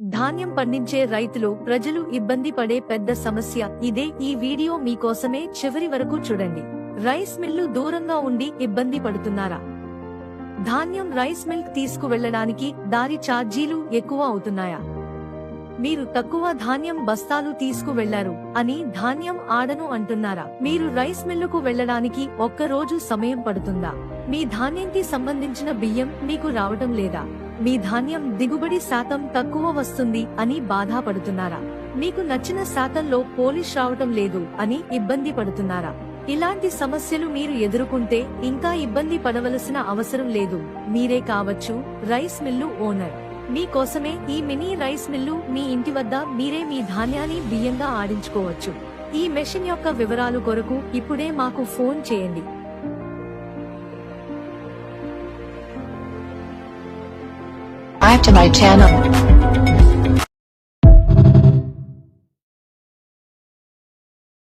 ధాన్యం పండించే రైతులు ప్రజలు ఇబ్బంది పడే పెద్ద సమస్య ఇదే. ఈ వీడియో మీకోసమే చివరి వరకు చూడండి. రైస్ మిల్లు దూరంగా ఉండి ఇబ్బంది పడుతున్నారా? ధాన్యం రైస్ మిల్క్ తీసుకువెళ్లడానికి దారి ఛార్జీలు ఎక్కువ అవుతున్నాయా? మీరు తక్కువ ధాన్యం బస్తాలు తీసుకువెళ్లారు అని ధాన్యం ఆడను అంటున్నారా? మీరు రైస్ మిల్లుకు వెళ్లడానికి ఒక్కరోజు సమయం పడుతుందా? మీ ధాన్యంకి సంబంధించిన బియ్యం మీకు రావటం లేదా? మీ ధాన్యం దిగుబడి శాతం తక్కువ వస్తుంది అని బాధపడుతున్నారా? మీకు నచ్చిన శాతంలో పోలిష్ రావటం లేదు అని ఇబ్బంది పడుతున్నారా? ఇలాంటి సమస్యలు మీరు ఎదుర్కొంటే ఇంకా ఇబ్బంది పడవలసిన అవసరం లేదు. మీరే కావచ్చు రైస్ మిల్లు ఓనర్. మీకోసమే ఈ మినీ రైస్ మిల్లు. మీ ఇంటి వద్ద మీరే మీ ధాన్యాన్ని బియ్యంగా ఆడించుకోవచ్చు. ఈ మెషిన్ యొక్క వివరాలు కొరకు ఇప్పుడే మాకు ఫోన్ చేయండి. Subscribe to my channel.